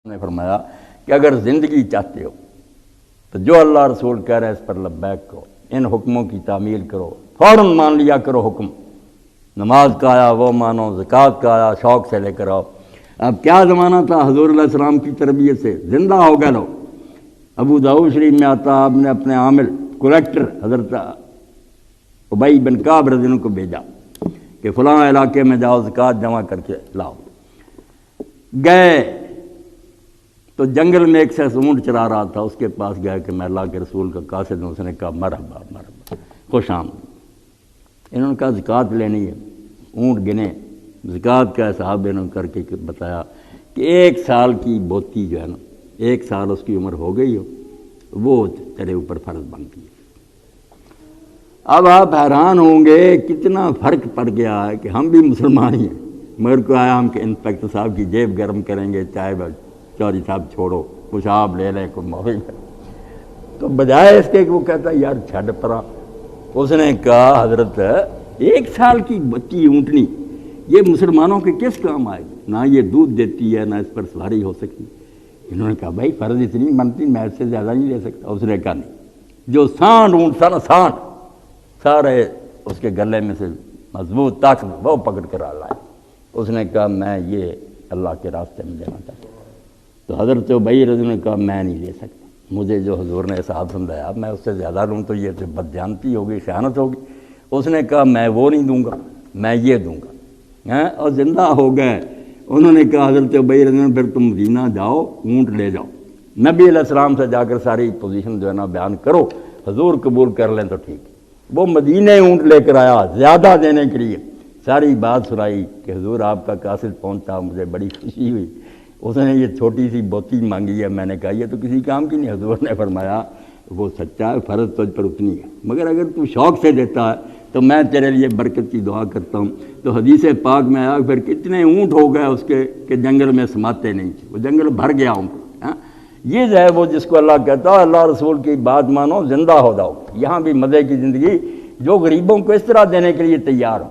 نے فرمایا کہ اگر زندگی چاہتے ہو تو جو اللہ رسول کہہ رہے ہیں اس پر لبیک کرو، ان حکموں کی تعمیل کرو، فوراً مان لیا کرو حکم۔ نماز کا آیا وہ مانو، زکوٰۃ کا آیا شوق سے لے کر آؤ۔ اب کیا زمانہ تھا حضور علیہ السلام کی تربیت سے زندہ ہو گئے لوگ۔ ابو داؤد شریف میں آتا آپ نے اپنے عامل کلیکٹر حضرت ابی بن کعب رضی اللہ عنہ کو بھیجا کہ فلاں علاقے میں جاؤ زکوٰۃ جمع کر کے لاؤ۔ گئے تو جنگل میں ایک شخص اونٹ چلا رہا تھا، اس کے پاس گیا کہ میں اللہ کے رسول کا قاصد ہوں۔ اس نے کہا مرحبا مرحبا، خوش آمدید۔ انہوں نے کہا زکوٰۃ لینی ہے، اونٹ گنے، زکوٰۃ کا حساب انہوں نے کر کے بتایا کہ 1 سال کی بوتی جو ہے نا، 1 سال اس کی عمر ہو گئی ہو، وہ تیرے اوپر فرض بنتی ہے۔ اب آپ حیران ہوں گے کتنا فرق پڑ گیا ہے کہ ہم بھی مسلمان ہی ہیں، مگر کو آیا ہم کہ انسپیکٹر صاحب کی جیب گرم کریں گے، چائے چوری صاحب چھوڑو، پیشاب لے لیں، کوئی معافی تو بجائے اس کے کہ وہ کہتا ہے یار چھڈ پرا۔ اس نے کہا حضرت 1 سال کی بچی اونٹنی یہ مسلمانوں کے کس کام آئے گی؟ نہ یہ دودھ دیتی ہے نہ اس پر سواری ہو سکتی۔ انہوں نے کہا بھائی فرض اتنی بنتی، میں اس سے زیادہ نہیں لے سکتا۔ اس نے کہا نہیں، جو سانڈ اونٹ تھا نا، سانڈ سارے اس کے گلے میں سے مضبوط طاقت وہ پکڑ کر لائے۔ اس نے کہا میں یہ اللہ کے راستے میں دینا چاہتا ہوں۔ تو حضرت ابی رضی نے کہا میں نہیں لے سکتا، مجھے جو حضور نے صاحب سمجھایا میں اس سے زیادہ لوں تو یہ تو بدجانتی ہوگی، خیانت ہوگی۔ اس نے کہا میں وہ نہیں دوں گا، میں یہ دوں گا۔ اور زندہ ہو گئے۔ انہوں نے کہا حضرت ابی رضی نے پھر تم مدینہ جاؤ، اونٹ لے جاؤ، نبی علیہ السلام سے جا کر ساری پوزیشن جو ہے نا بیان کرو، حضور قبول کر لیں تو ٹھیک۔ وہ مدینہ اونٹ لے کر آیا زیادہ دینے کے لیے، ساری بات سنائی کہ حضور آپ کا قاصد پہنچا، مجھے بڑی خوشی ہوئی۔ اس نے یہ چھوٹی سی بوتی مانگی ہے، میں نے کہا یہ تو کسی کام کی نہیں۔ حضور نے فرمایا وہ سچا ہے، فرض تجھ پر اتنی ہے، مگر اگر تو شوق سے دیتا ہے تو میں تیرے لیے برکت کی دعا کرتا ہوں۔ تو حدیث پاک میں آیا پھر کتنے اونٹ ہو گئے اس کے کہ جنگل میں سماتے نہیں تھے، وہ جنگل بھر گیا اونٹ۔ یہ جو ہے وہ جس کو اللہ کہتا ہے اللہ رسول کی بات مانو، زندہ ہو جاؤ۔ یہاں بھی مزے کی زندگی جو غریبوں کو اس طرح دینے کے لیے تیار ہو۔